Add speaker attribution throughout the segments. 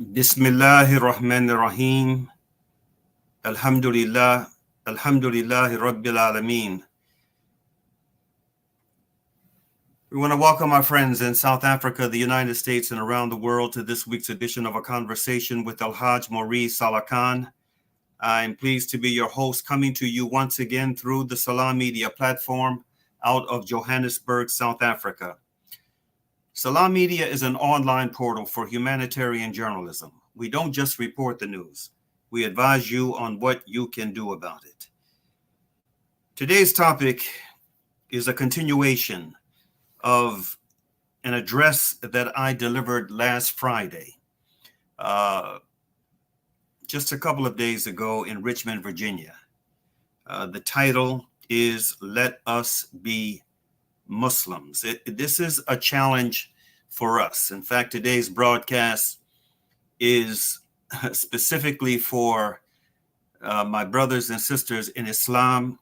Speaker 1: Bismillahir Rahmanir Rahim. Alhamdulillah. Alhamdulillahi Rabbil Alameen. We want to welcome our friends in South Africa, the United States, and around the world to this week's edition of A Conversation with El-Hajj Mauri Saalakhan. I'm pleased to be your host, coming to you once again through the Salam Media platform out of Johannesburg, South Africa. Salam Media is an online portal for humanitarian journalism. We don't just report the news. We advise you on what you can do about it. Today's topic is a continuation of an address that I delivered last Friday, just a couple of days ago in Richmond, Virginia. The title is Let Us Be Muslims. This is a challenge for us. In fact, today's broadcast is specifically for my brothers and sisters in Islam.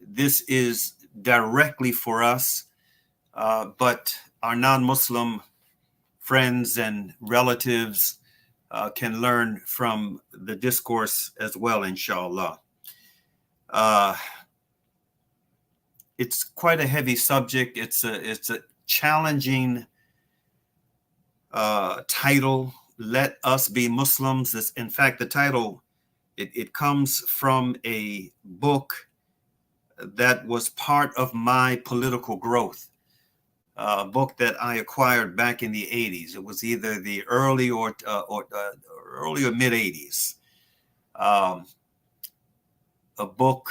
Speaker 1: This is directly for us, but our non-Muslim friends and relatives can learn from the discourse as well, inshallah. It's quite a heavy subject. It's a challenging title. Let Us Be Muslims. In fact, the title, it comes from a book that was part of my political growth, a book that I acquired back in the 80s. It was either the early or mid 80s. A book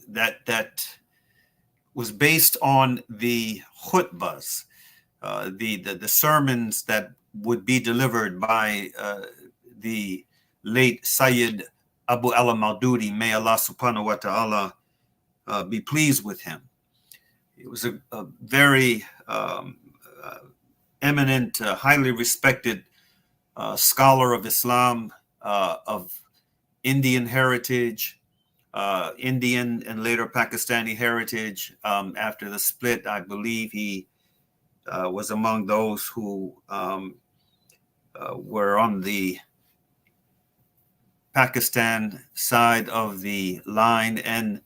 Speaker 1: that was based on the khutbahs, the sermons that would be delivered by the late Sayyid Abu al-Maududi, may Allah subhanahu wa ta'ala be pleased with him. He was a very eminent, highly respected scholar of Islam, of Indian heritage, Indian and later Pakistani heritage. After the split, I believe he was among those who were on the Pakistan side of the line. And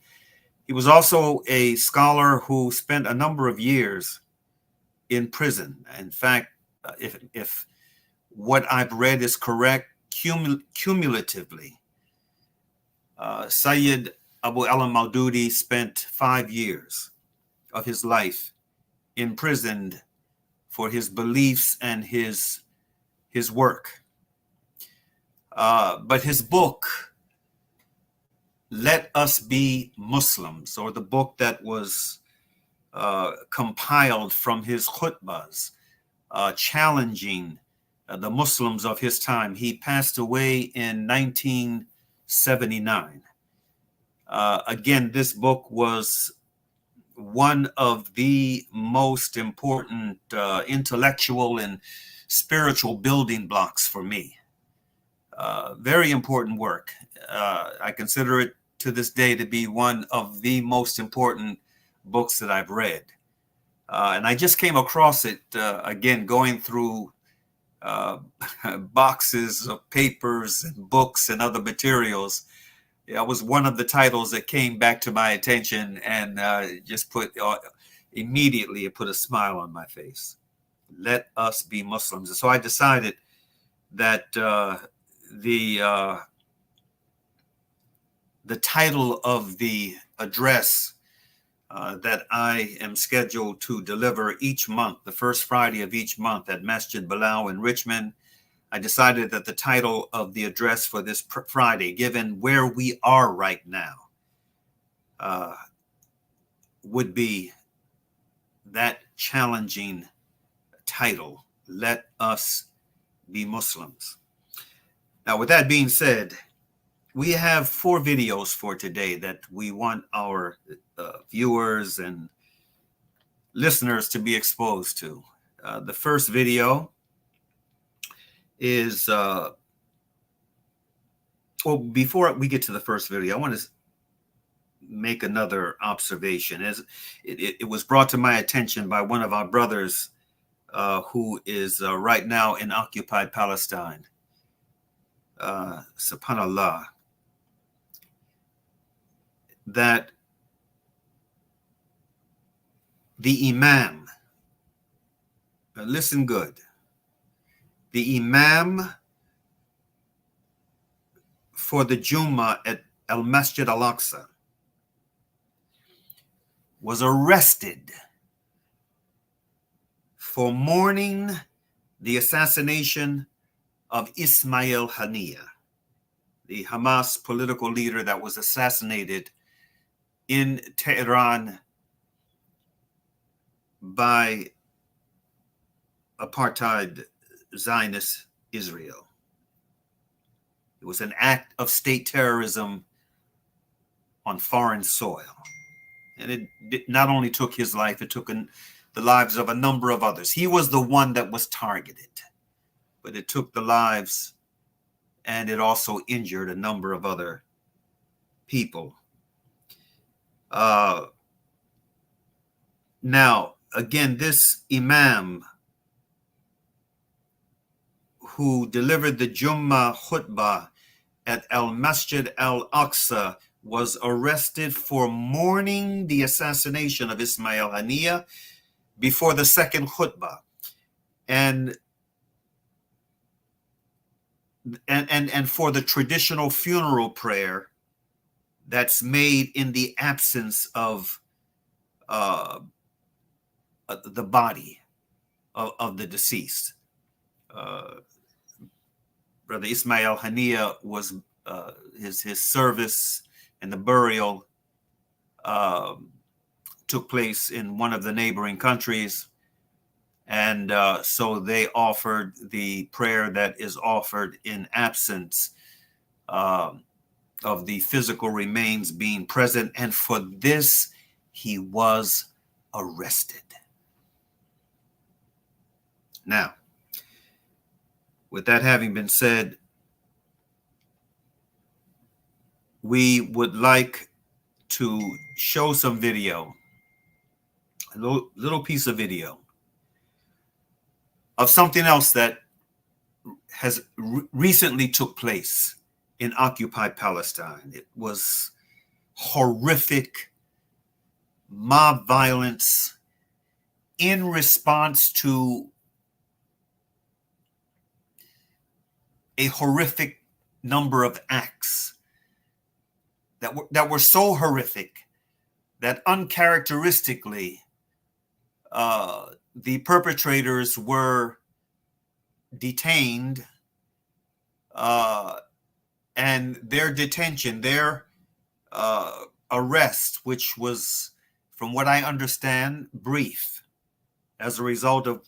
Speaker 1: he was also a scholar who spent a number of years in prison. In fact, if what I've read is correct, cumulatively, Sayyid Abu al-Maududi spent 5 years of his life imprisoned for his beliefs and his work. But his book, Let Us Be Muslims, or the book that was compiled from his khutbahs, challenging the Muslims of his time. He passed away in 1979. Again, this book was one of the most important intellectual and spiritual building blocks for me. Very important work. I consider it to this day to be one of the most important books that I've read. And I just came across it, again, going through boxes of papers and books and other materials. That was one of the titles that came back to my attention, and just put immediately it put a smile on my face. Let Us Be Muslims. And so I decided that the title of the address that I am scheduled to deliver each month, the first Friday of each month at Masjid Bilal in Richmond, I decided that the title of the address for this Friday, given where we are right now, would be that challenging title, Let Us Be Muslims. Now, with that being said, we have 4 videos for today that we want our viewers and listeners to be exposed to. The first video is, well, before we get to the first video, I want to make another observation. As it was brought to my attention by one of our brothers who is right now in occupied Palestine. Subhanallah. That the Imam, listen good, the Imam for the Jummah at Al-Masjid Al-Aqsa was arrested for mourning the assassination of Ismail Haniyeh, the Hamas political leader that was assassinated in Tehran by apartheid Zionist Israel. It was an act of state terrorism on foreign soil. And it not only took his life, it took the lives of a number of others. He was the one that was targeted, but it took the lives and it also injured a number of other people. Now, again, this Imam who delivered the Jummah khutbah at Al-Masjid Al-Aqsa was arrested for mourning the assassination of Ismail Haniyeh before the second khutbah. And for the traditional funeral prayer that's made in the absence of the body of the deceased. Brother Ismail Haniyeh was his service and the burial took place in one of the neighboring countries. And so they offered the prayer that is offered in absence of the physical remains being present. And for this, he was arrested. Now, with that having been said, we would like to show some video, a little piece of video of something else that has recently took place in occupied Palestine. It was horrific mob violence in response to a horrific number of acts that were so horrific that uncharacteristically the perpetrators were detained, and their detention, their arrest, which was, from what I understand, brief as a result of,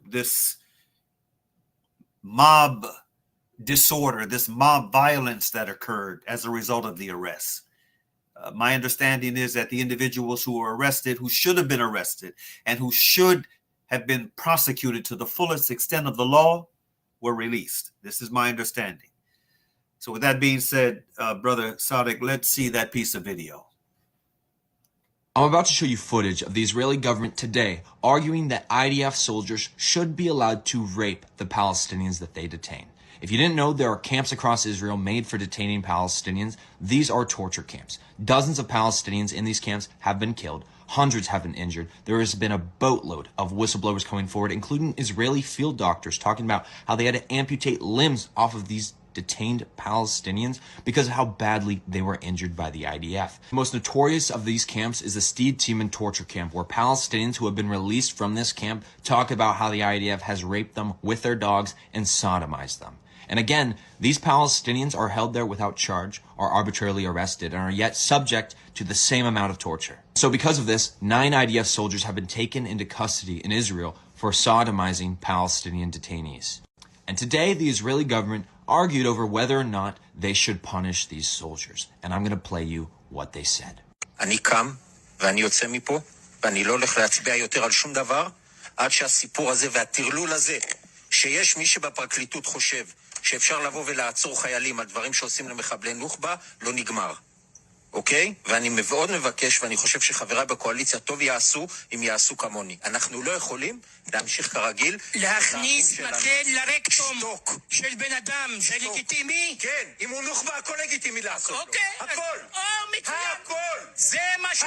Speaker 1: this mob disorder, this mob violence that occurred as a result of the arrest. My understanding is that the individuals who were arrested, who should have been arrested and who should have been prosecuted to the fullest extent of the law, were released. This is my understanding. So with that being said, Brother Sadiq, let's see that piece of video.
Speaker 2: I'm about to show you footage of the Israeli government today arguing that IDF soldiers should be allowed to rape the Palestinians that they detain. If you didn't know, there are camps across Israel made for detaining Palestinians. These are torture camps. Dozens of Palestinians in these camps have been killed. Hundreds have been injured. There has been a boatload of whistleblowers coming forward, including Israeli field doctors, talking about how they had to amputate limbs off of these detained Palestinians because of how badly they were injured by the IDF. The most notorious of these camps is the Steed Teeman torture camp, where Palestinians who have been released from this camp talk about how the IDF has raped them with their dogs and sodomized them. And again, these Palestinians are held there without charge, are arbitrarily arrested, and are yet subject to the same amount of torture. So because of this, 9 IDF soldiers have been taken into custody in Israel for sodomizing Palestinian detainees. And today, the Israeli government argued over whether or not they should punish these soldiers. And I'm going to play you what they said.
Speaker 3: אני קם ואני יוצא מפה ואני לא הולך להצביע יותר על שום דבר עד שהסיפור הזה והטרלול הזה שיש מי שבפרקליטות חושב שאפשר לבוא ולעצור חיילים על דברים שעושים למחבלי נוח'בה לא נגמר. אוקיי? ואני מאוד מבקש, ואני חושב שחבריי בקואליציה טוב יעשו אם יעשו כמוני. אנחנו לא יכולים להמשיך כרגיל.
Speaker 4: להכניס מקל לרקטום של בן אדם, זה לגיטימי?
Speaker 3: כן, אם הוא נוח'בה, הכל לגיטימי לעשות לו.
Speaker 4: אוקיי.
Speaker 3: הכל.
Speaker 4: מצוין.
Speaker 3: הכל.
Speaker 4: זה מה ש...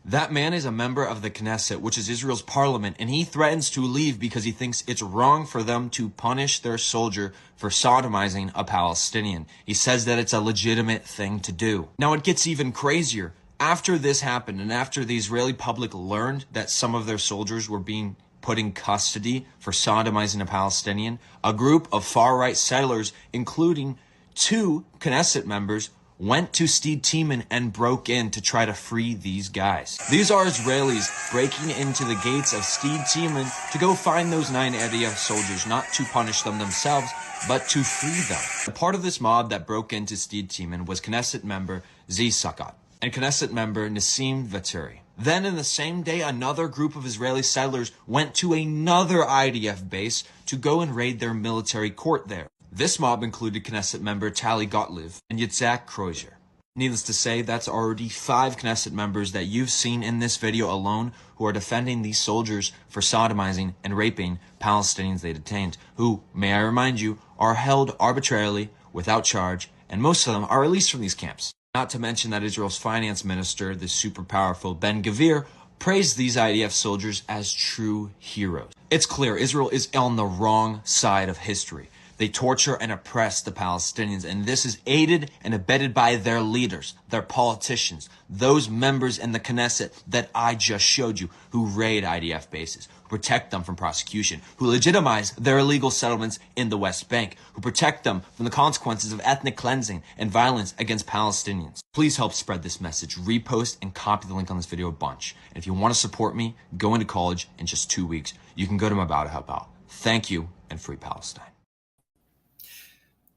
Speaker 2: That man is a member of the Knesset, which is Israel's parliament, and he threatens to leave because he thinks it's wrong for them to punish their soldier for sodomizing a Palestinian. He says that it's a legitimate thing to do. Now, it gets even crazier. After this happened, and after the Israeli public learned that some of their soldiers were being put in custody for sodomizing a Palestinian, a group of far-right settlers, including 2 Knesset members, went to Stede Tiemann and broke in to try to free these guys. These are Israelis breaking into the gates of Stede Tiemann to go find those 9 IDF soldiers, not to punish them themselves, but to free them. A part of this mob that broke into Stede Tiemann was Knesset member Zvi Sakat and Knesset member Nassim Vaturi. Then in the same day, another group of Israeli settlers went to another IDF base to go and raid their military court there. This mob included Knesset member Tali Gottlieb and Yitzhak Kreuzer. Needless to say, that's already 5 Knesset members that you've seen in this video alone who are defending these soldiers for sodomizing and raping Palestinians they detained, who, may I remind you, are held arbitrarily, without charge, and most of them are released from these camps. Not to mention that Israel's finance minister, the super powerful Ben Gvir, praised these IDF soldiers as true heroes. It's clear Israel is on the wrong side of history. They torture and oppress the Palestinians, and this is aided and abetted by their leaders, their politicians, those members in the Knesset that I just showed you, who raid IDF bases, who protect them from prosecution, who legitimize their illegal settlements in the West Bank, who protect them from the consequences of ethnic cleansing and violence against Palestinians. Please help spread this message. Repost and copy the link on this video a bunch. And if you want to support me, go into college in just 2 weeks. You can go to my Bow to help out. Thank you, and free Palestine.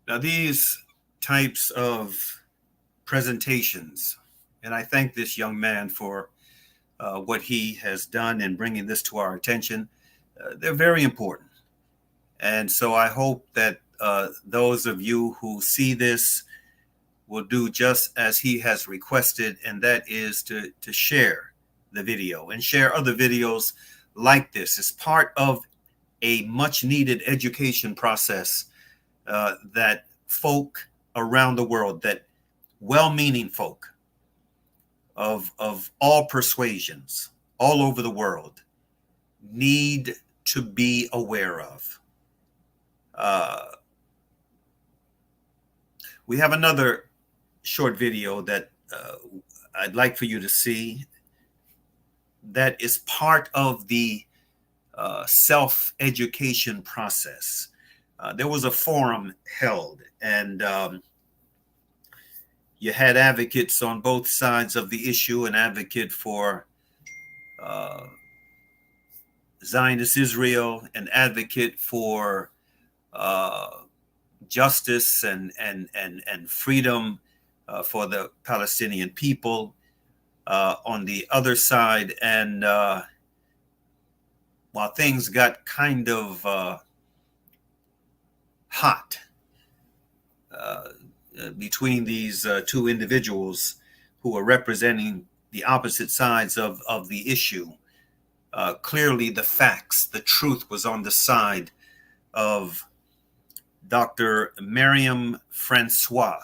Speaker 1: Now, these types of presentations, and I thank this young man for what he has done in bringing this to our attention, they're very important. And so I hope that those of you who see this will do just as he has requested, and that is to share the video and share other videos like this as part of a much needed education process that folk around the world, that well-meaning folk of all persuasions all over the world need to be aware of. We have another short video that I'd like for you to see that is part of the self-education process. There was a forum held, and you had advocates on both sides of the issue, an advocate for Zionist Israel, an advocate for justice and freedom for the Palestinian people on the other side. And while things got kind of hot between these 2 individuals who are representing the opposite sides of the issue, clearly the facts, the truth was on the side of Dr. Miriam Francois.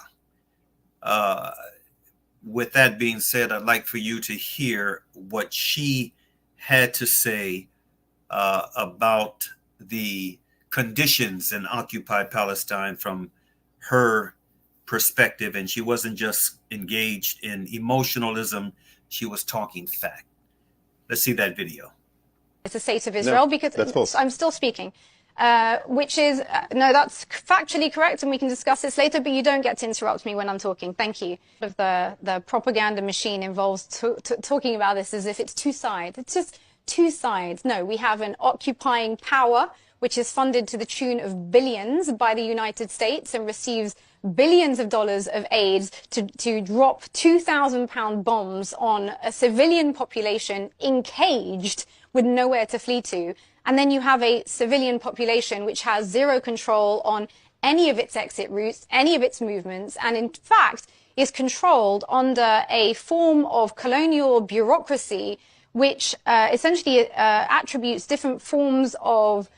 Speaker 1: With that being said, I'd like for you to hear what she had to say about the conditions in occupied Palestine from her perspective. And she wasn't just engaged in emotionalism, she was talking fact. Let's see that video.
Speaker 5: It's the state of Israel, because I'm still speaking, which is, no, that's factually correct, and we can discuss this later, but you don't get to interrupt me when I'm talking. Thank you. The propaganda machine involves talking about this as if it's 2 sides. It's just 2 sides. No, we have an occupying power which is funded to the tune of billions by the United States and receives billions of dollars of aid to drop 2,000-pound bombs on a civilian population encaged with nowhere to flee to. And then you have a civilian population which has zero control on any of its exit routes, any of its movements. And in fact, is controlled under a form of colonial bureaucracy which essentially attributes different forms of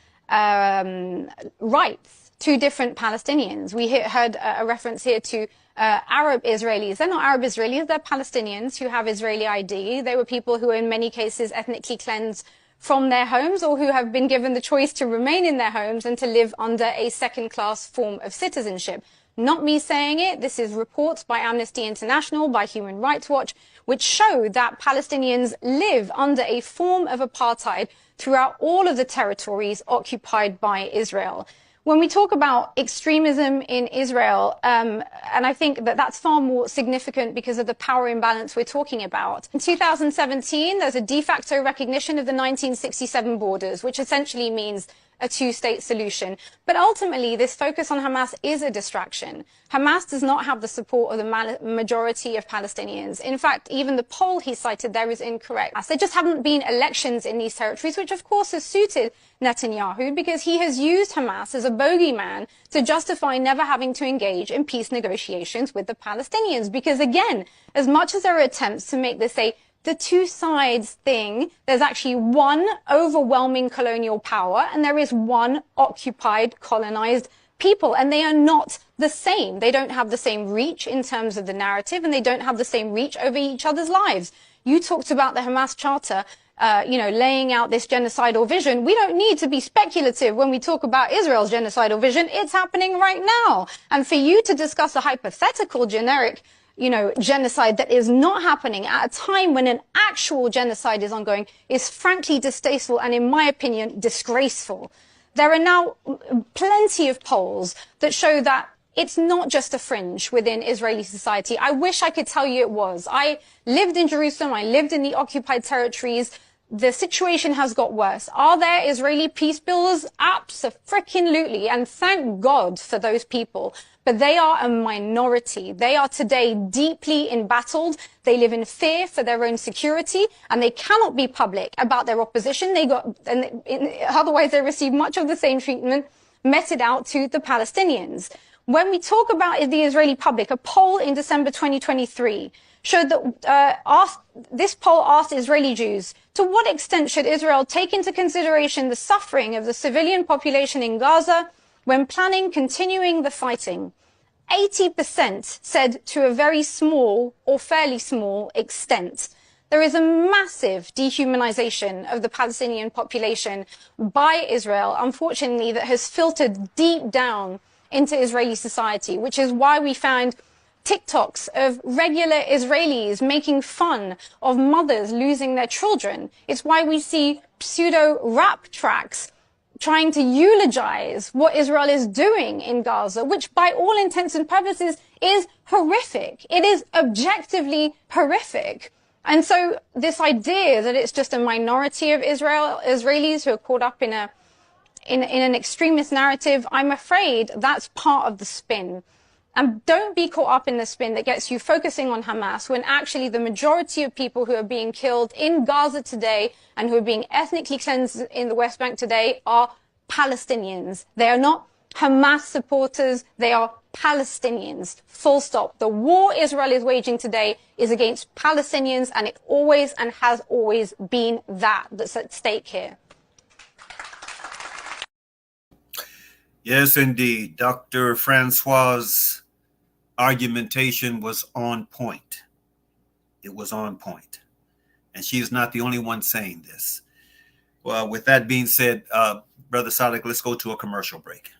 Speaker 5: rights to different Palestinians. We heard a reference here to Arab Israelis. They're not Arab Israelis, they're Palestinians who have Israeli ID. They were people who in many cases ethnically cleansed from their homes or who have been given the choice to remain in their homes and to live under a second-class form of citizenship. Not me saying it. This is reports by Amnesty International, by Human Rights Watch, which show that Palestinians live under a form of apartheid throughout all of the territories occupied by Israel. When we talk about extremism in Israel, and I think that that's far more significant because of the power imbalance we're talking about. In 2017, there's a de facto recognition of the 1967 borders, which essentially means a two-state solution. But ultimately, this focus on Hamas is a distraction. Hamas does not have the support of the majority of Palestinians. In fact, even the poll he cited there is incorrect. There just haven't been elections in these territories, which of course has suited Netanyahu because he has used Hamas as a bogeyman to justify never having to engage in peace negotiations with the Palestinians. Because again, as much as there are attempts to make this the two sides thing, there's actually one overwhelming colonial power and there is one occupied, colonized people, and they are not the same. They don't have the same reach in terms of the narrative, and they don't have the same reach over each other's lives. You talked about the Hamas Charter, laying out this genocidal vision. We don't need to be speculative when we talk about Israel's genocidal vision. It's happening right now. And for you to discuss a hypothetical generic genocide that is not happening at a time when an actual genocide is ongoing is frankly distasteful and, in my opinion, disgraceful. There are now plenty of polls that show that it's not just a fringe within Israeli society. I wish I could tell you it was. I lived in Jerusalem. I lived in the occupied territories. The situation has got worse. Are there Israeli peace builders? Abso-freaking-lutely. And thank God for those people. But they are a minority. They are today deeply embattled. They live in fear for their own security, and they cannot be public about their opposition. Otherwise they receive much of the same treatment meted out to the Palestinians. When we talk about the Israeli public, a poll in December 2023 showed that this poll asked Israeli Jews, to what extent should Israel take into consideration the suffering of the civilian population in Gaza when planning continuing the fighting? 80% said to a very small or fairly small extent. There is a massive dehumanization of the Palestinian population by Israel, unfortunately, that has filtered deep down into Israeli society, which is why we found TikToks of regular Israelis making fun of mothers losing their children. It's why we see pseudo rap tracks trying to eulogize what Israel is doing in Gaza, which by all intents and purposes is horrific. It is objectively horrific. And so this idea that it's just a minority of Israelis who are caught up in an extremist narrative, I'm afraid that's part of the spin. And don't be caught up in the spin that gets you focusing on Hamas when actually the majority of people who are being killed in Gaza today and who are being ethnically cleansed in the West Bank today are Palestinians. They are not Hamas supporters. They are Palestinians. Full stop. The war Israel is waging today is against Palestinians, and it always and has always been that's at stake here.
Speaker 1: Yes, indeed. Dr. Francois' argumentation was on point. It was on point. And she is not the only one saying this. Well, with that being said, Brother Saalakhan, let's go to a commercial break.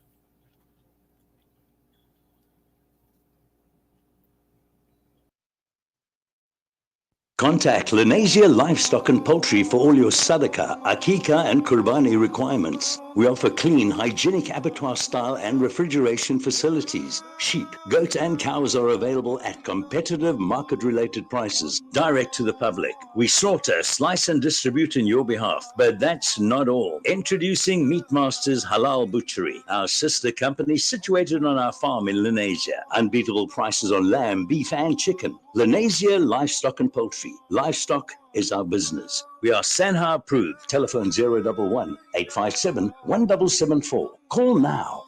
Speaker 6: Contact Lenasia Livestock and Poultry for all your sadaqah, akika and kurbani requirements. We offer clean, hygienic abattoir style and refrigeration facilities. Sheep, goat and cows are available at competitive market-related prices, direct to the public. We slaughter, slice and distribute in your behalf. But that's not all. Introducing Meatmasters Halal Butchery, our sister company situated on our farm in Lenasia. Unbeatable prices on lamb, beef and chicken. Lenasia Livestock and Poultry. Livestock is our business. We are Sanha approved. Telephone 011 857 1774. Call now.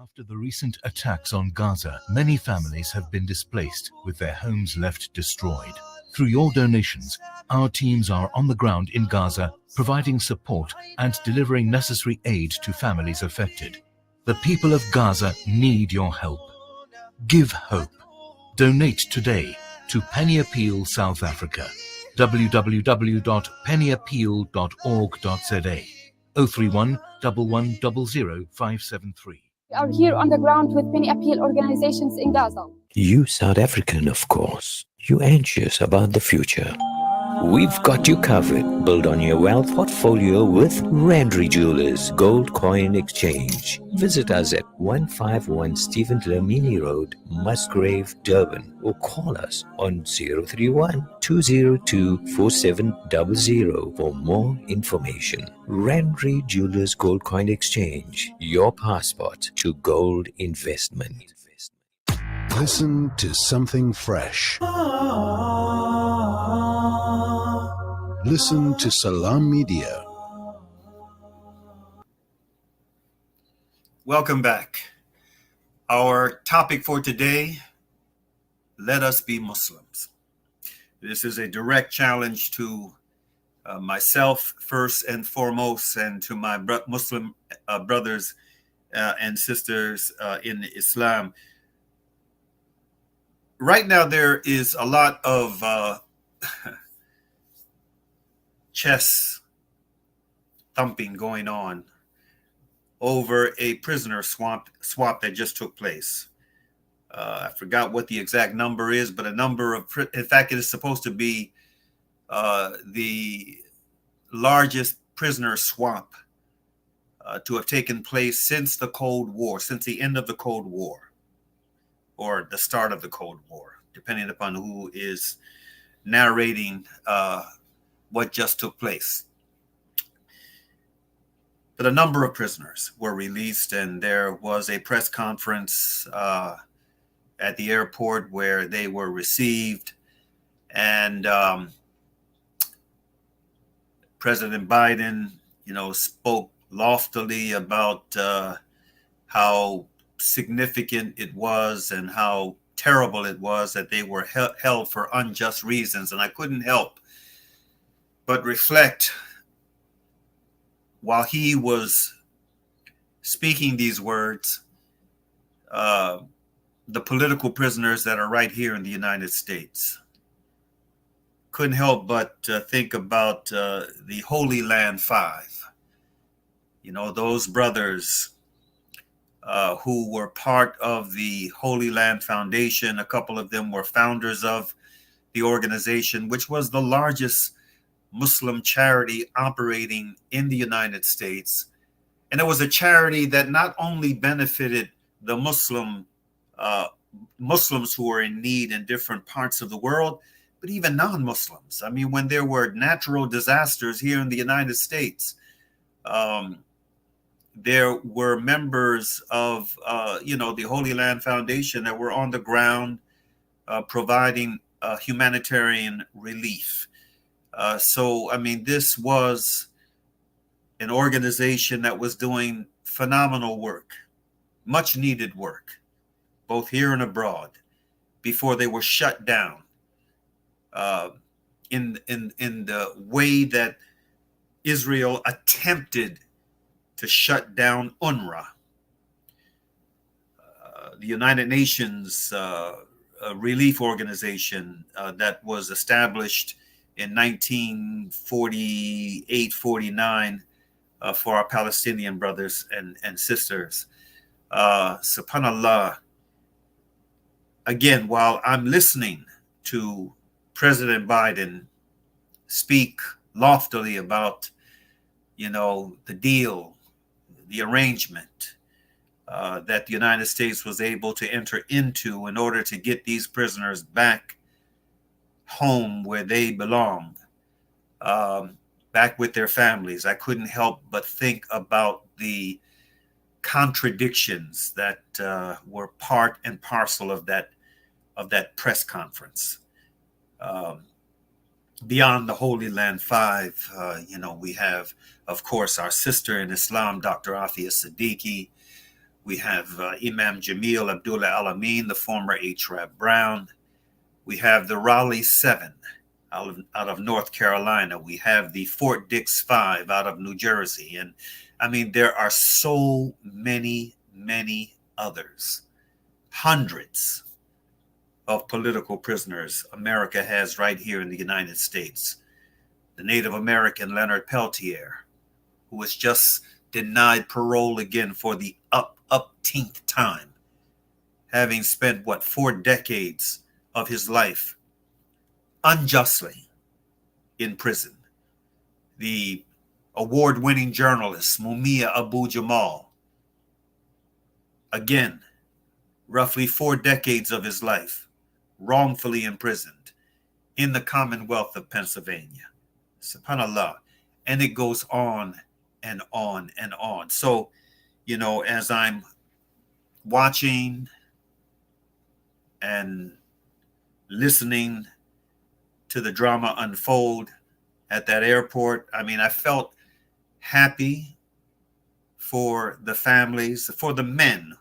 Speaker 7: After the recent attacks on Gaza, many families have been displaced, with their homes left destroyed. Through your donations, our teams are on the ground in Gaza, providing support and delivering necessary aid to families affected. The people of Gaza need your help. Give hope. Donate today to Penny Appeal South Africa. www.pennyappeal.org.za 031 1100 573.
Speaker 8: We are here on the ground with many appeal organizations in Gaza.
Speaker 9: You South African, of course. You anxious about the future. We've got you covered. Build on your wealth portfolio with Randry Jewelers Gold Coin Exchange. Visit us at 151 Stephen Dlamini Road, Musgrave, Durban, or call us on 031-202-4700 for more information. Randry Jewelers Gold Coin Exchange, your passport to gold investment.
Speaker 10: Listen to something fresh. Listen to Salam Media.
Speaker 1: Welcome back. Our topic for today, let us be Muslims. This is a direct challenge to myself first and foremost, and to my Muslim brothers and sisters in Islam. Right now, there is a lot of chest thumping going on over a prisoner swap that just took place. I forgot what the exact number is, but a number of, in fact, it is supposed to be the largest prisoner swap to have taken place since the Cold War, since the end of the Cold War, or the start of the Cold War, depending upon who is narrating what just took place. But a number of prisoners were released, and there was a press conference at the airport where they were received. And President Biden, spoke loftily about how significant it was and how terrible it was that they were held for unjust reasons. And I couldn't help but reflect, while he was speaking these words, the political prisoners that are right here in the United States. Couldn't help but think about the Holy Land Five. Those brothers who were part of the Holy Land Foundation. A couple of them were founders of the organization, which was the largest Muslim charity operating in the United States. And it was a charity that not only benefited the Muslims who were in need in different parts of the world, but even non-Muslims. I mean, when there were natural disasters here in the United States, there were members of, the Holy Land Foundation that were on the ground providing humanitarian relief. This was an organization that was doing phenomenal work, much needed work, both here and abroad, before they were shut down in the way that Israel attempted to shut down UNRWA, the United Nations relief organization that was established in 1948-49 for our Palestinian brothers and sisters. SubhanAllah, again, while I'm listening to President Biden speak loftily about, the deal, the arrangement that the United States was able to enter into in order to get these prisoners back home where they belong, back with their families, I couldn't help but think about the contradictions that were part and parcel of that press conference. Beyond the Holy Land Five, we have, of course, our sister in Islam, Dr. Afia Siddiqui. We have Imam Jamil Abdullah Al-Amin, the former H-Rab Brown. We have the Raleigh 7 out of North Carolina. We have the Fort Dix 5 out of New Jersey. And I mean, there are so many others. Hundreds of political prisoners America has right here in the United States. The Native American Leonard Peltier, who was just denied parole again for the upteenth time, having spent, 4 decades of his life unjustly in prison. The award-winning journalist Mumia Abu-Jamal, again, roughly 4 decades of his life wrongfully imprisoned in the Commonwealth of Pennsylvania. SubhanAllah. And it goes on and on and on. So, as I'm watching and listening to the drama unfold at that airport, I mean, I felt happy for the families, for the men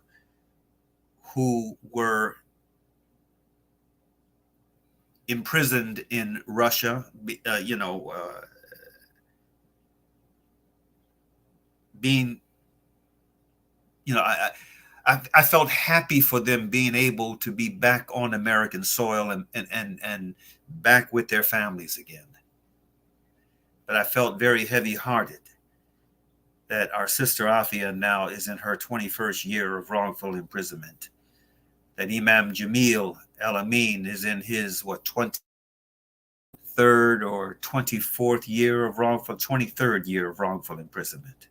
Speaker 1: who were imprisoned in Russia, being, I felt happy for them being able to be back on American soil and back with their families again. But I felt very heavy-hearted that our sister Afia now is in her 21st year of wrongful imprisonment, that Imam Jamil Al-Amin is in his, 23rd or 24th year of 23rd year of wrongful imprisonment.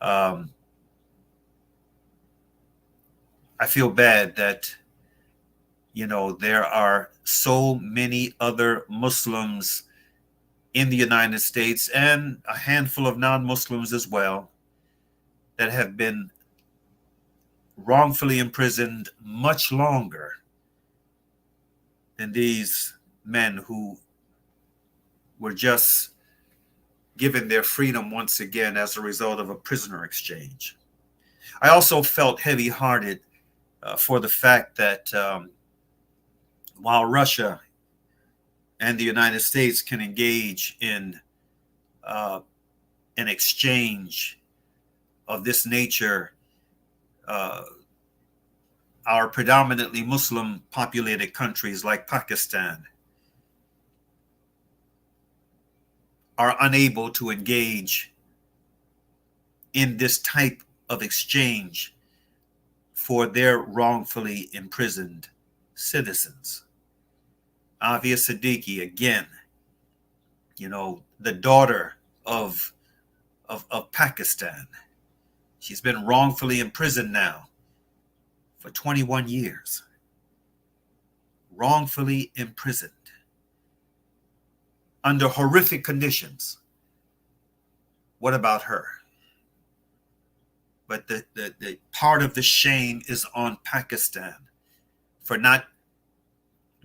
Speaker 1: I feel bad that, there are so many other Muslims in the United States and a handful of non-Muslims as well that have been wrongfully imprisoned much longer than these men who were just given their freedom once again as a result of a prisoner exchange. I also felt heavy-hearted for the fact that while Russia and the United States can engage in an exchange of this nature, our predominantly Muslim populated countries like Pakistan are unable to engage in this type of exchange for their wrongfully imprisoned citizens. Afia Siddiqui, again, the daughter of Pakistan. She's been wrongfully imprisoned now for 21 years. Wrongfully imprisoned under horrific conditions. What about her? But the part of the shame is on Pakistan for not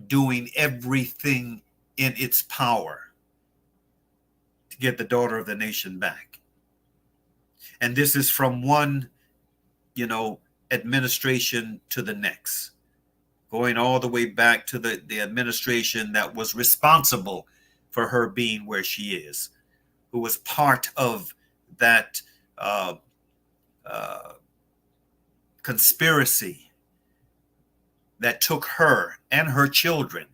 Speaker 1: doing everything in its power to get the daughter of the nation back. And this is from one, administration to the next, going all the way back to the administration that was responsible for her being where she is, who was part of that conspiracy that took her and her children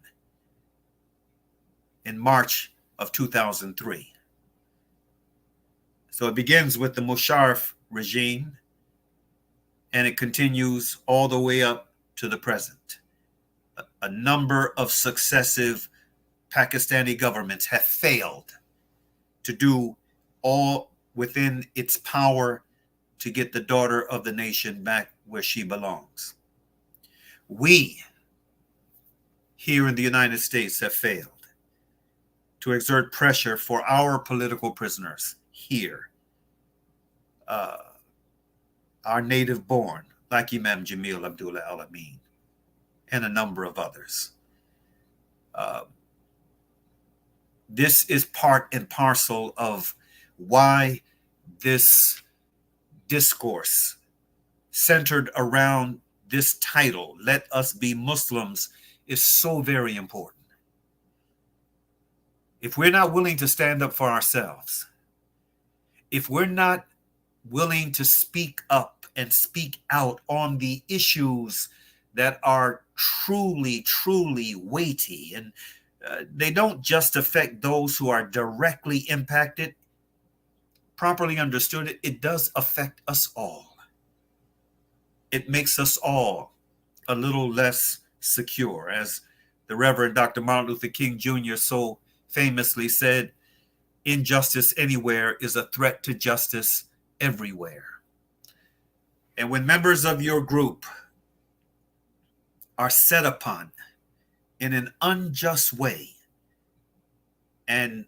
Speaker 1: in March of 2003. So it begins with the Musharraf regime, and it continues all the way up to the present. A number of successive Pakistani governments have failed to do all within its power to get the daughter of the nation back where she belongs. We, here in the United States, have failed to exert pressure for our political prisoners here, our native born, like Imam Jamil Abdullah Al-Amin, and a number of others. This is part and parcel of why this discourse centered around this title, Let Us Be Muslims, is so very important. If we're not willing to stand up for ourselves, if we're not willing to speak up and speak out on the issues that are truly, truly weighty, and they don't just affect those who are directly impacted. Properly understood, it does affect us all. It makes us all a little less secure. As the Reverend Dr. Martin Luther King Jr. so famously said, injustice anywhere is a threat to justice everywhere. And when members of your group are set upon in an unjust way, and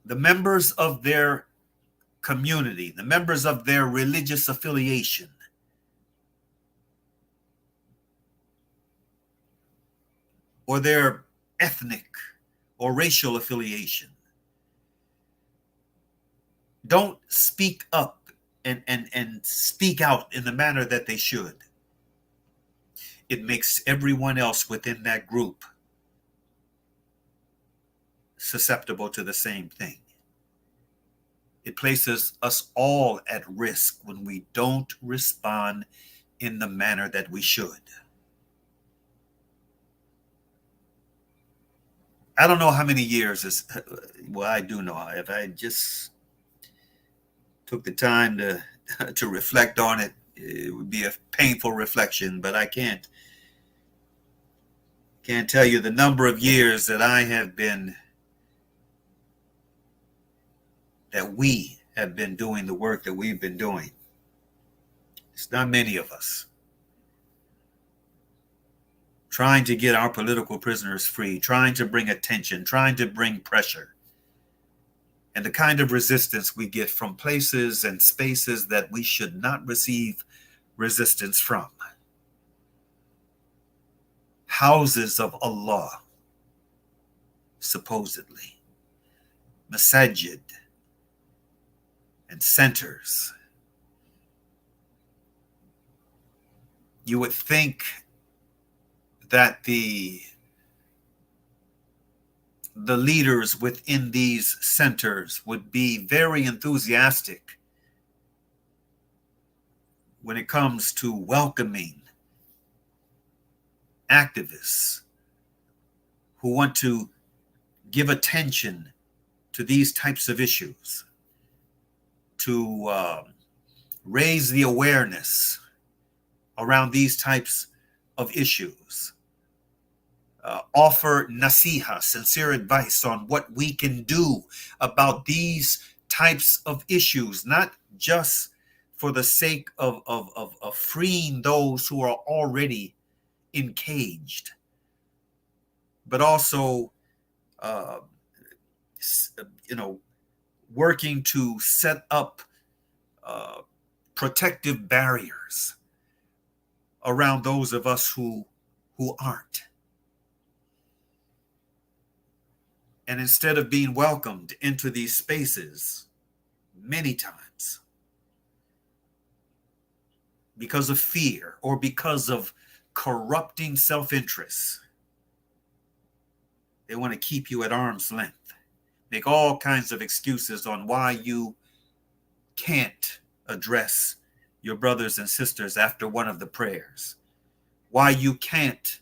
Speaker 1: the members of their community, the members of their religious affiliation, or their ethnic or racial affiliation, don't speak up and speak out in the manner that they should, it makes everyone else within that group susceptible to the same thing. It places us all at risk when we don't respond in the manner that we should. I don't know how many years well, I do know. If I just took the time to reflect on it, it would be a painful reflection, but I can't tell you the number of years that we have been doing the work that we've been doing. It's not many of us. Trying to get our political prisoners free, trying to bring attention, trying to bring pressure. And the kind of resistance we get from places and spaces that we should not receive resistance from. Houses of Allah, supposedly. Masajid and centers. You would think that the leaders within these centers would be very enthusiastic when it comes to welcoming activists who want to give attention to these types of issues, to raise the awareness around these types of issues, offer nasiha, sincere advice on what we can do about these types of issues, not just for the sake of freeing those who are already encaged, but also, working to set up protective barriers around those of us who aren't. And instead of being welcomed into these spaces many times because of fear or because of corrupting self-interest, they want to keep you at arm's length, make all kinds of excuses on why you can't address your brothers and sisters after one of the prayers, why you can't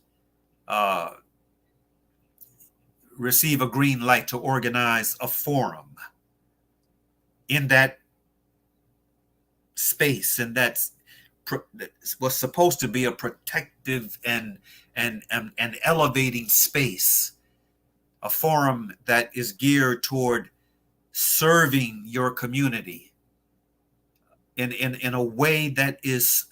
Speaker 1: receive a green light to organize a forum in that space, and that was supposed to be a protective and elevating space, a forum that is geared toward serving your community in a way that is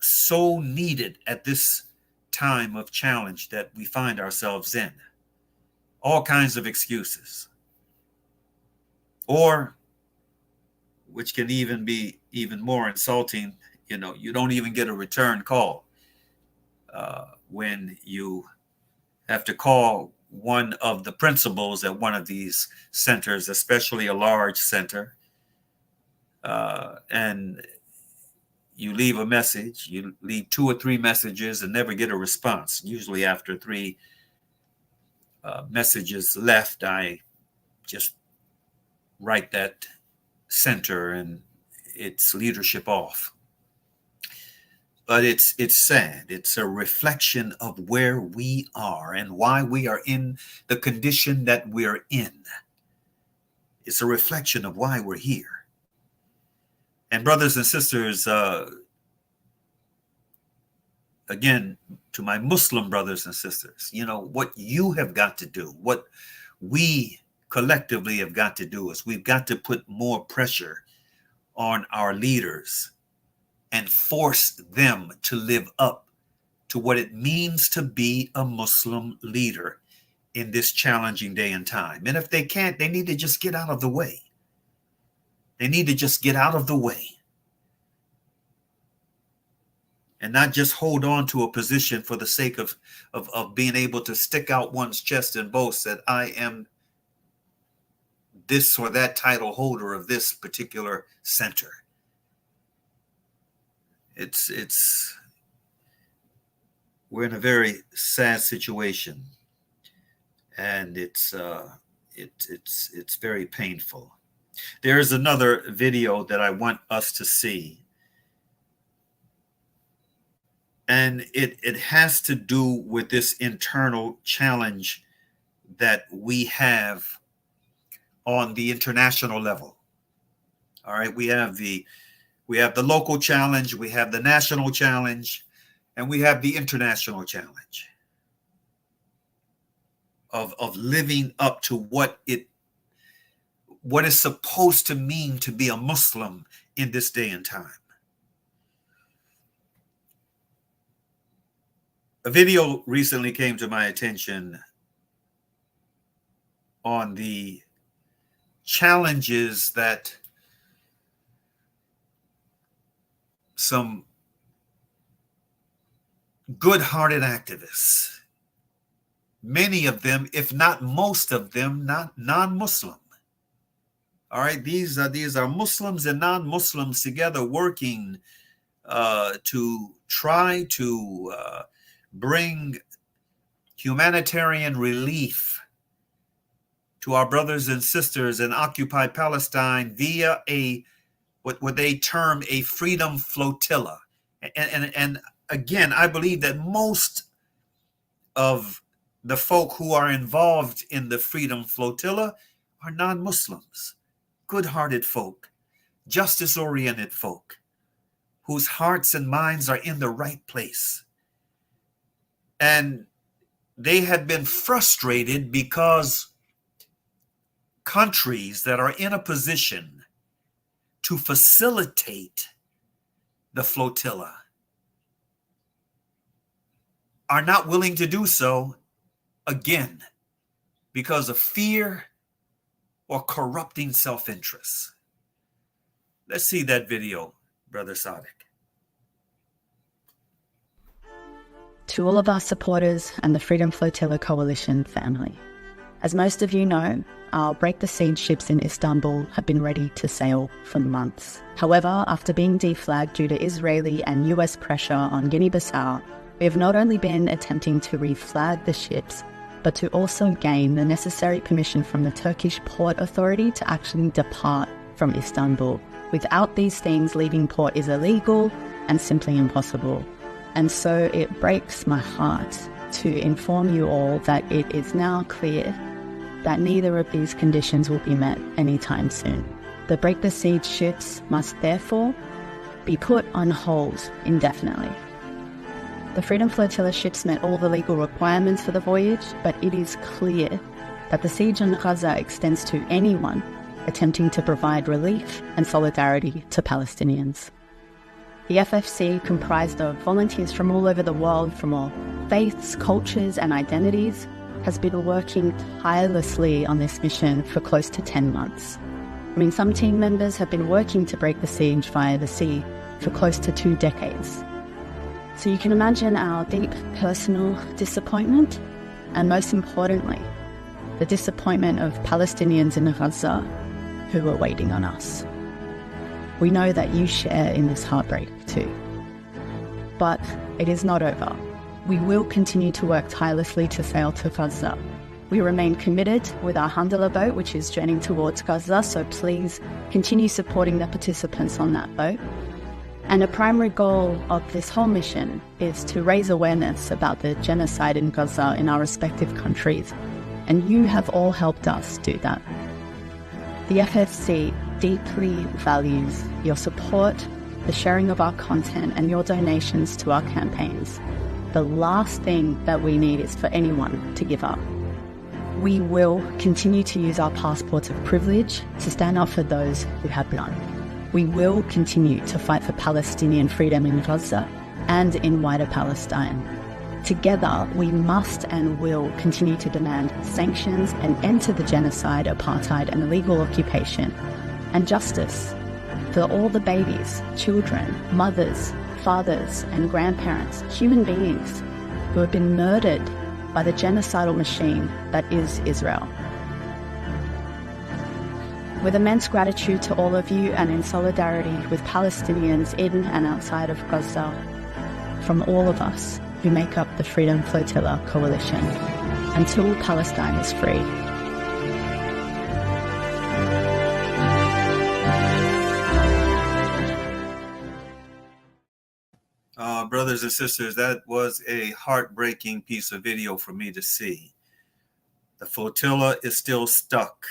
Speaker 1: so needed at this time of challenge that we find ourselves in. All kinds of excuses. Or, which can even be even more insulting, you don't even get a return call when you have to call one of the principals at one of these centers, especially a large center, and you leave a message, you leave 2 or 3 messages and never get a response. Usually after 3 messages left, I just write that center and its leadership off. But it's sad. It's a reflection of where we are and why we are in the condition that we're in. It's a reflection of why we're here. And brothers and sisters, again, to my Muslim brothers and sisters, you know, what you have got to do, what we collectively have got to do is we've got to put more pressure on our leaders and force them to live up to what it means to be a Muslim leader in this challenging day and time. And if they can't, they need to just get out of the way. They need to just get out of the way and not just hold on to a position for the sake of being able to stick out one's chest and boast that I am this or that title holder of this particular center. We're in a very sad situation, and it's very painful. There's another video that I want us to see, and it has to do with this internal challenge that we have on the international level. All right, we have the local challenge, we have the national challenge, and we have the international challenge of living up to what is supposed to mean to be a Muslim in this day and time. A video recently came to my attention on the challenges that some good-hearted activists, many of them, if not most of them, not non-Muslim. All right, these are Muslims and non-Muslims together working to try to bring humanitarian relief to our brothers and sisters in occupied Palestine via what they term a freedom flotilla. And again, I believe that most of the folk who are involved in the freedom flotilla are non-Muslims, good-hearted folk, justice-oriented folk, whose hearts and minds are in the right place. And they had been frustrated because countries that are in a position to facilitate the flotilla are not willing to do so, again, because of fear or corrupting self-interest. Let's see that video, Brother Sadiq.
Speaker 11: To all of our supporters and the Freedom Flotilla Coalition family, as most of you know, our Break the Siege ships in Istanbul have been ready to sail for months. However, after being deflagged due to Israeli and US pressure on Guinea-Bissau, we have not only been attempting to reflag the ships, but to also gain the necessary permission from the Turkish Port Authority to actually depart from Istanbul. Without these things, leaving port is illegal and simply impossible. And so it breaks my heart to inform you all that it is now clear that neither of these conditions will be met anytime soon. The Break the Siege ships must therefore be put on hold indefinitely. The Freedom Flotilla ships met all the legal requirements for the voyage, but it is clear that the siege on Gaza extends to anyone attempting to provide relief and solidarity to Palestinians. The FFC, comprised of volunteers from all over the world, from all faiths, cultures and identities, has been working tirelessly on this mission for close to 10 months. I mean, some team members have been working to break the siege via the sea for close to 2 decades. So you can imagine our deep personal disappointment, and most importantly, the disappointment of Palestinians in Gaza who are waiting on us. We know that you share in this heartbreak too. But it is not over. We will continue to work tirelessly to sail to Gaza. We remain committed with our Handala boat, which is journeying towards Gaza, so please continue supporting the participants on that boat. And a primary goal of this whole mission is to raise awareness about the genocide in Gaza in our respective countries. And you have all helped us do that. The FFC deeply values your support, the sharing of our content, and your donations to our campaigns. The last thing that we need is for anyone to give up. We will continue to use our passports of privilege to stand up for those who have none. We will continue to fight for Palestinian freedom in Gaza and in wider Palestine. Together, we must and will continue to demand sanctions and end to the genocide, apartheid, and illegal occupation, and justice for all the babies, children, mothers, fathers, and grandparents, human beings who have been murdered by the genocidal machine that is Israel. With immense gratitude to all of you and in solidarity with Palestinians in and outside of Gaza, from all of us who make up the Freedom Flotilla Coalition, until Palestine is free.
Speaker 1: Brothers and sisters, that was a heartbreaking piece of video for me to see. The flotilla is still stuck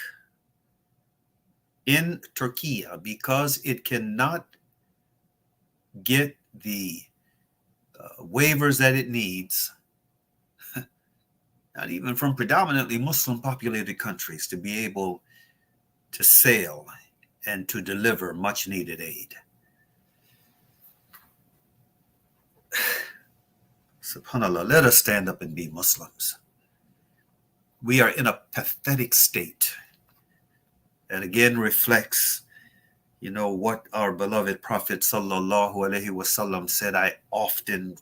Speaker 1: in Turkey because it cannot get the waivers that it needs, not even from predominantly Muslim populated countries, to be able to sail and to deliver much needed aid. SubhanAllah, let us stand up and be Muslims. We are in a pathetic state that again reflects, what our beloved Prophet sallallahu alaihi wasallam said. I often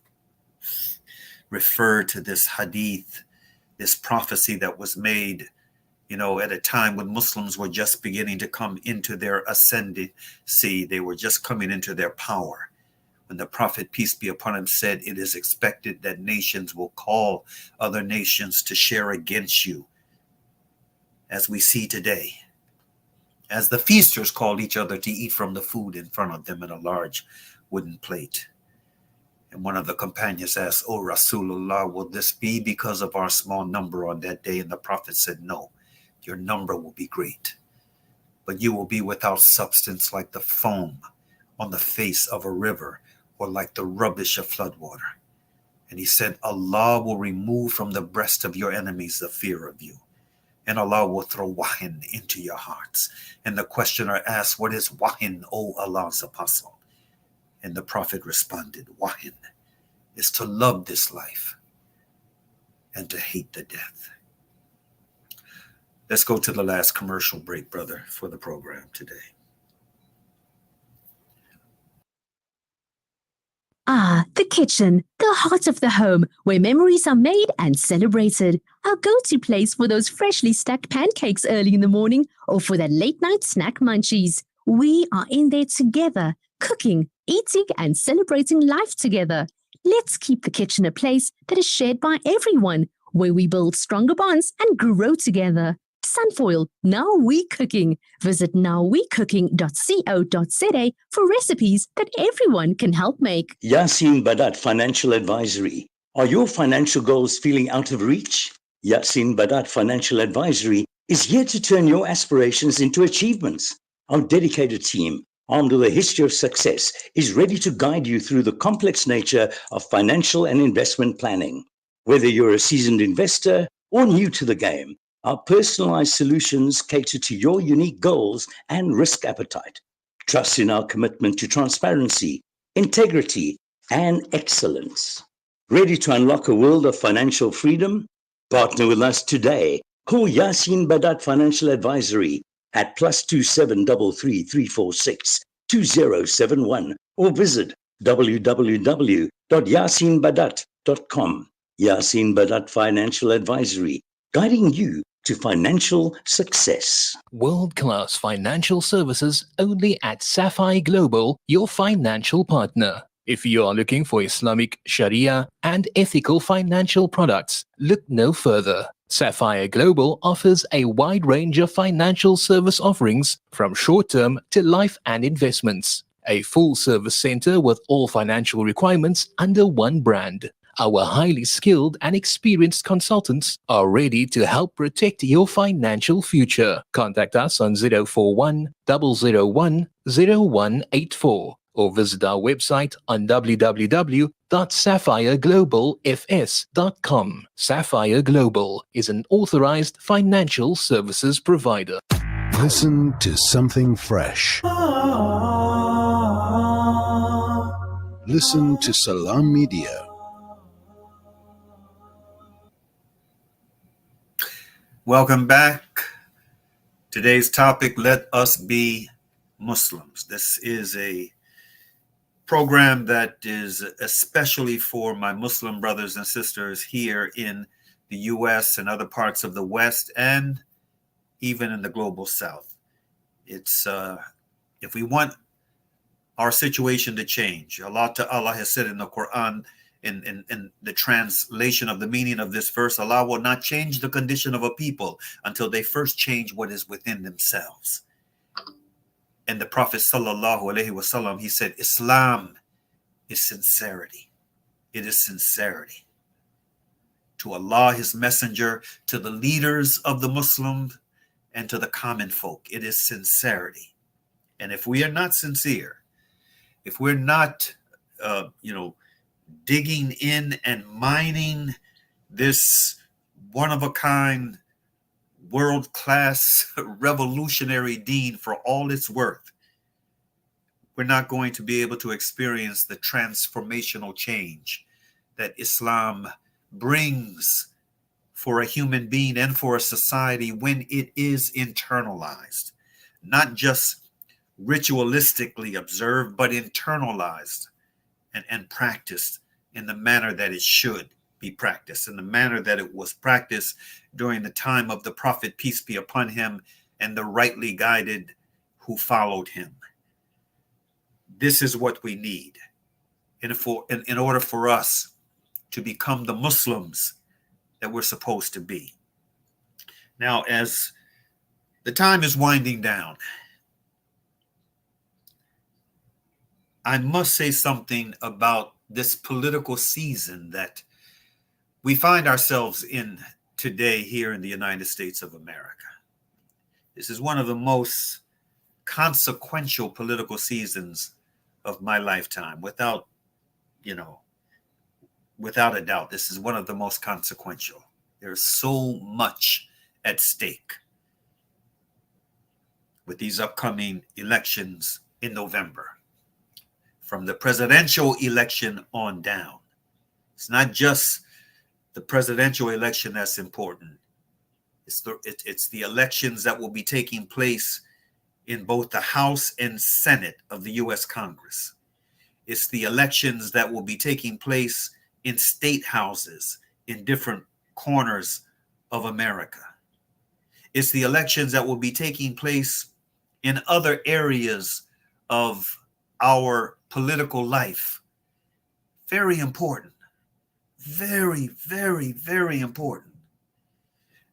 Speaker 1: refer to this hadith, this prophecy that was made, at a time when Muslims were just beginning to come into their ascendancy. They were just coming into their power. When the Prophet, peace be upon him, said, it is expected that nations will call other nations to share against you, as we see today, as the feasters called each other to eat from the food in front of them in a large wooden plate. And one of the companions asked, "O Rasulullah, will this be because of our small number on that day?" And the Prophet said, "No, your number will be great, but you will be without substance like the foam on the face of a river, or like the rubbish of floodwater." And he said, Allah will remove from the breast of your enemies the fear of you, and Allah will throw wahin into your hearts. And the questioner asked, "What is wahin, O Allah's apostle?" And the Prophet responded, wahin is to love this life and to hate the death. Let's go to the last commercial break, brother, for the program today.
Speaker 12: Ah, the kitchen, the heart of the home, where memories are made and celebrated. Our go-to place for those freshly stacked pancakes early in the morning or for the late-night snack munchies. We are in there together, cooking, eating, and celebrating life together. Let's keep the kitchen a place that is shared by everyone, where we build stronger bonds and grow together. Sunfoil, Now We Cooking. Visit nowwecooking.co.za for recipes that everyone can help make.
Speaker 6: Yasin Badat Financial Advisory. Are your financial goals feeling out of reach? Yasin Badat Financial Advisory is here to turn your aspirations into achievements. Our dedicated team, armed with a history of success, is ready to guide you through the complex nature of financial and investment planning. Whether you're a seasoned investor or new to the game, our personalized solutions cater to your unique goals and risk appetite. Trust in our commitment to transparency, integrity, and excellence. Ready to unlock a world of financial freedom? Partner with us today. Call Yasin Badat Financial Advisory at +27 33 346 2071 or visit www.yasinbadat.com. Yasin Badat Financial Advisory, guiding you to financial success.
Speaker 13: World-class financial services only at Sapphire Global, your financial partner. If you are looking for Islamic, Sharia, and ethical financial products, look no further. Sapphire Global offers a wide range of financial service offerings from short-term to life and investments. A full-service center with all financial requirements under one brand. Our highly skilled and experienced consultants are ready to help protect your financial future. Contact us on 041 001 0184 or visit our website on www.sapphireglobalfs.com. Sapphire Global is an authorized financial services provider.
Speaker 10: Listen to something fresh. Listen to Salam Media.
Speaker 1: Welcome back. Today's topic, let us be Muslims. This is a program that is especially for my Muslim brothers and sisters here in the U.S. and other parts of the West and even in the global South. It's if we want our situation to change, Allah has said in the Quran, in the translation of the meaning of this verse, Allah will not change the condition of a people until they first change what is within themselves. And the Prophet sallallahu alaihi wasallam, he said, Islam is sincerity. It is sincerity. To Allah, his messenger, to the leaders of the Muslims, and to the common folk, it is sincerity. And if we are not sincere, if we're not, digging in and mining this one-of-a-kind, world-class, revolutionary deen for all it's worth, we're not going to be able to experience the transformational change that Islam brings for a human being and for a society when it is internalized, not just ritualistically observed, but internalized and practiced in the manner that it should be practiced, in the manner that it was practiced during the time of the Prophet, peace be upon him, and the rightly guided who followed him. This is what we need in order for us to become the Muslims that we're supposed to be. Now, as the time is winding down, I must say something about this political season that we find ourselves in today here in the United States of America. This is one of the most consequential political seasons of my lifetime, without a doubt. This is one of the most consequential. There's so much at stake with these upcoming elections in November. From the presidential election on down. It's not just the presidential election that's important. It's the elections that will be taking place in both the House and Senate of the U.S. Congress. It's the elections that will be taking place in state houses in different corners of America. It's the elections that will be taking place in other areas of our political life. Very important. Very, very, very important.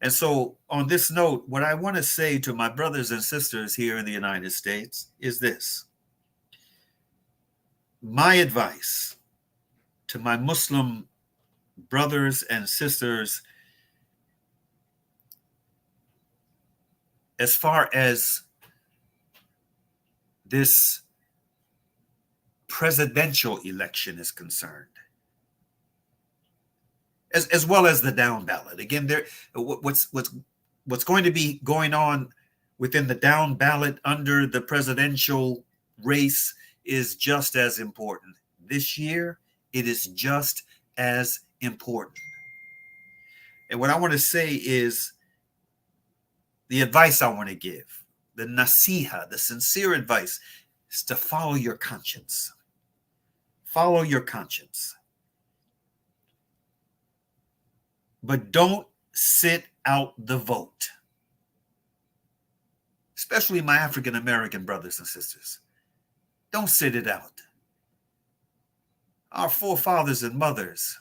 Speaker 1: And so on this note, what I want to say to my brothers and sisters here in the United States is this. My advice to my Muslim brothers and sisters, as far as this presidential election is concerned, as well as the down ballot. Again, what's going to be going on within the down ballot under the presidential race is just as important. This year, it is just as important. And what I want to say is the advice I want to give, the nasiha, the sincere advice, is to follow your conscience. Follow your conscience. But don't sit out the vote, especially my African American brothers and sisters. Don't sit it out. Our forefathers and mothers,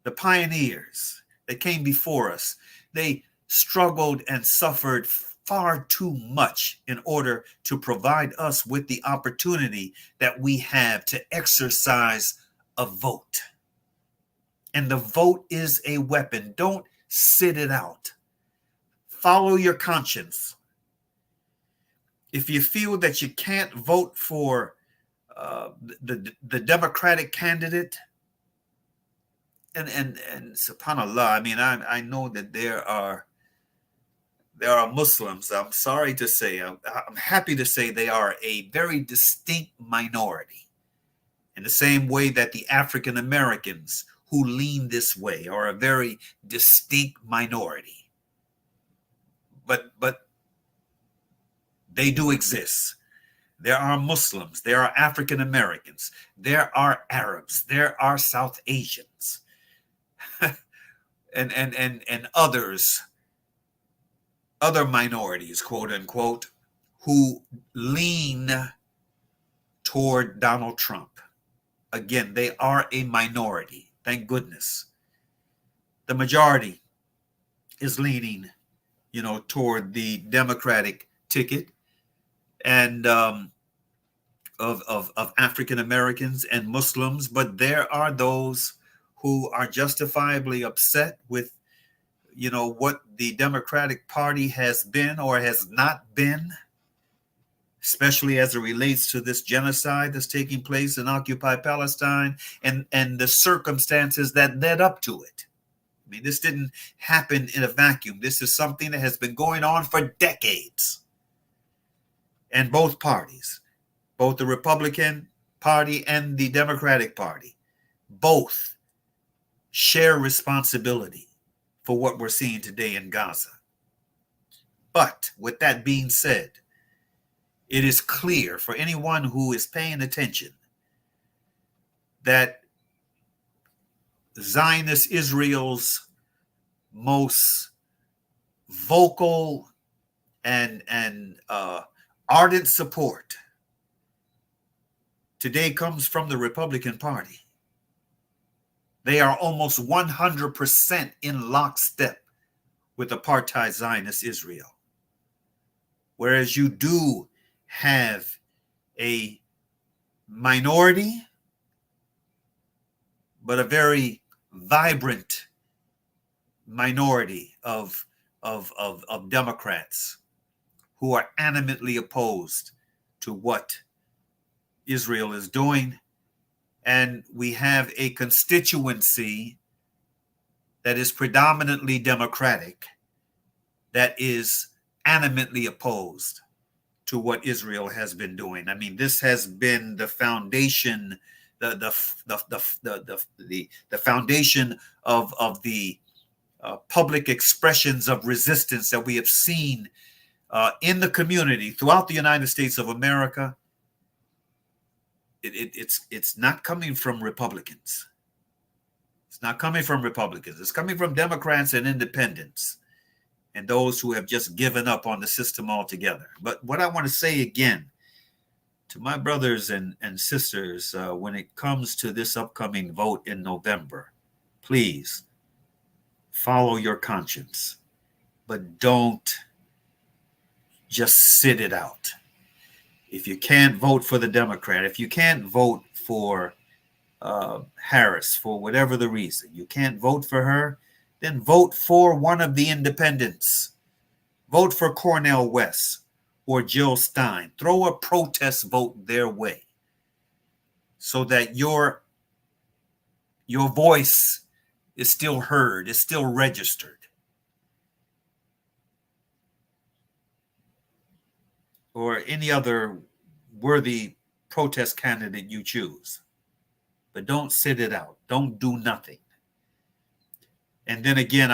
Speaker 1: the pioneers that came before us, they struggled and suffered far too much in order to provide us with the opportunity that we have to exercise a vote. And the vote is a weapon. Don't sit it out. Follow your conscience. If you feel that you can't vote for the Democratic candidate, and subhanAllah, I mean, I know that there are Muslims, I'm sorry to say, I'm happy to say they are a very distinct minority, in the same way that the African Americans who lean this way are a very distinct minority. But they do exist. There are Muslims, there are African Americans, there are Arabs, there are South Asians, and others, other minorities, quote unquote, who lean toward Donald Trump. Again, they are a minority, thank goodness. The majority is leaning, toward the Democratic ticket, and of African Americans and Muslims, but there are those who are justifiably upset with, what the Democratic Party has been or has not been, especially as it relates to this genocide that's taking place in occupied Palestine and the circumstances that led up to it. I mean, this didn't happen in a vacuum. This is something that has been going on for decades. And both parties, both the Republican Party and the Democratic Party, both share responsibility for what we're seeing today in Gaza. But with that being said, it is clear for anyone who is paying attention that Zionist Israel's most vocal and ardent support today comes from the Republican Party. They are almost 100% in lockstep with apartheid Zionist Israel. Whereas you do have a minority, but a very vibrant minority of Democrats who are animately opposed to what Israel is doing. And we have a constituency that is predominantly Democratic that is animately opposed to what Israel has been doing. I mean, this has been the foundation, the foundation of the public expressions of resistance that we have seen in the community throughout the United States of America. It's not coming from Republicans. It's not coming from Republicans. It's coming from Democrats and independents and those who have just given up on the system altogether. But what I want to say again to my brothers and sisters, when it comes to this upcoming vote in November, please follow your conscience, but don't just sit it out. If you can't vote for the Democrat, if you can't vote for Harris for whatever the reason, you can't vote for her, then vote for one of the independents. Vote for Cornel West or Jill Stein. Throw a protest vote their way so that your voice is still heard, is still registered. Or any other worthy protest candidate you choose. But don't sit it out. Don't do nothing. And then again,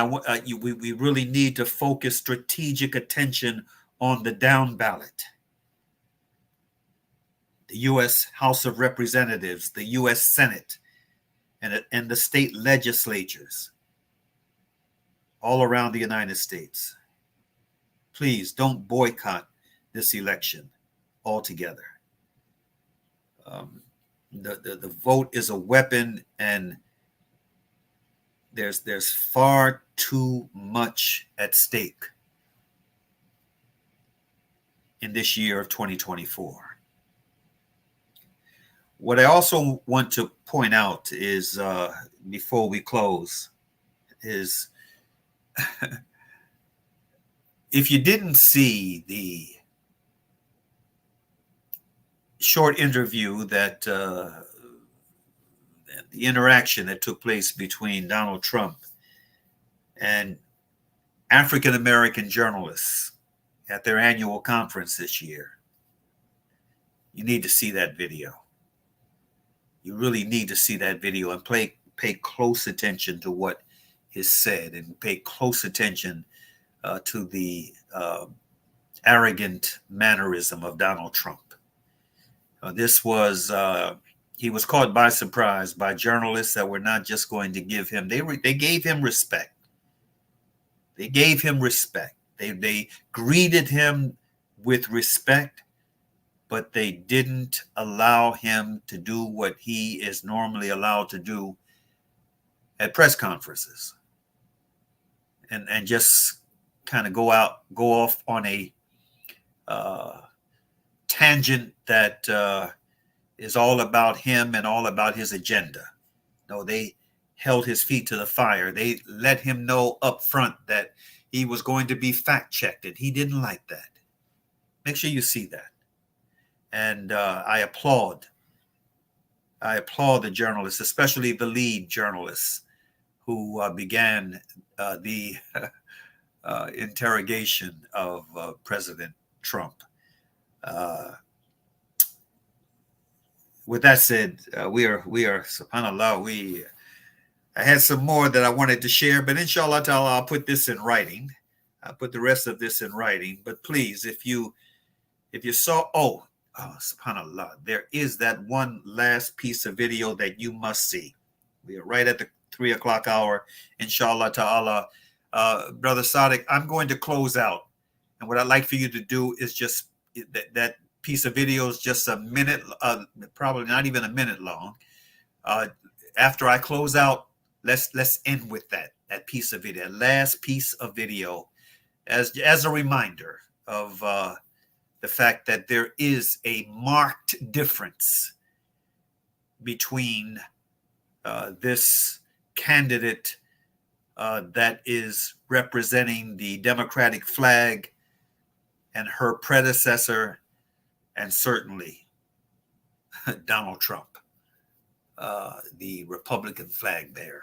Speaker 1: we really need to focus strategic attention on the down ballot. The U.S. House of Representatives, the U.S. Senate, and the state legislatures. all around the United States, please don't boycott this election altogether. The vote is a weapon, and there's far too much at stake in this year of 2024. What I also want to point out is, before we close, is if you didn't see the short interview that the interaction that took place between Donald Trump and African-American journalists at their annual conference this year, you need to see that video. You really need to see that video and pay close attention to what is said, and pay close attention to the arrogant mannerism of Donald Trump. This was, he was caught by surprise by journalists that were not just going to give him, they gave him respect. They gave him respect. They greeted him with respect, but they didn't allow him to do what he is normally allowed to do at press conferences, and just kind of go off on a tangent that is all about him and all about his agenda. No, they held his feet to the fire. They let him know up front that he was going to be fact-checked, and he didn't like that. Make sure you see that. And I applaud the journalists, especially the lead journalists who began the interrogation of President Trump. With that said, we are subhanAllah, I had some more that I wanted to share, but inshallah ta'ala, I'll put this in writing. I'll put the rest of this in writing. But please, if you saw, subhanAllah, there is that one last piece of video that you must see. We are right at the 3 o'clock hour, inshallah ta'ala. Brother Sadiq, I'm going to close out. And what I'd like for you to do is just, that piece of video is just a minute, probably not even a minute long. After I close out, let's end with that piece of video, last piece of video, as a reminder of the fact that there is a marked difference between this candidate that is representing the Democratic flag and her predecessor, and certainly Donald Trump, the Republican flag bearer.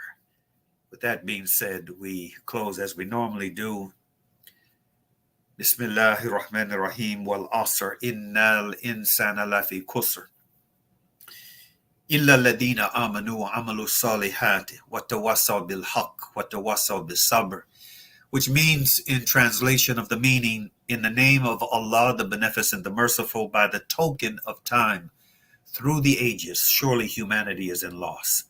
Speaker 1: With that being said, we close as we normally do. Bismillahir Rahmanir Rahim, wal asr, innal insana lafi khusr. Illa alladhina amanu wa amalu salihati wa tawassaw bil haqq wa tawassaw bis sabr, which means, in translation of the meaning, in the name of Allah, the Beneficent, the Merciful, by the token of time, through the ages, surely humanity is in loss,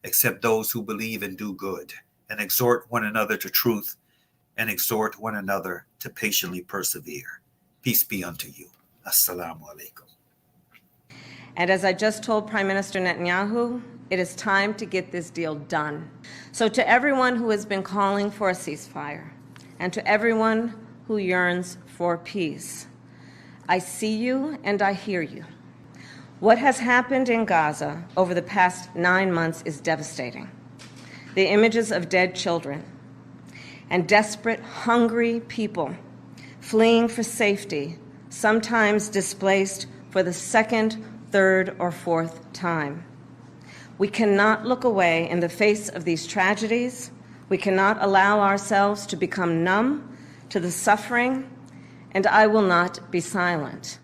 Speaker 1: except those who believe and do good, and exhort one another to truth, and exhort one another to patiently persevere. Peace be unto you. Assalamu alaikum.
Speaker 14: And as I just told Prime Minister Netanyahu, it is time to get this deal done. So to everyone who has been calling for a ceasefire, and to everyone who yearns for peace, I see you and I hear you. What has happened in Gaza over the past 9 months is devastating. The images of dead children and desperate, hungry people fleeing for safety, sometimes displaced for the second, third, or fourth time. We cannot look away in the face of these tragedies. We cannot allow ourselves to become numb to the suffering, and I will not be silent.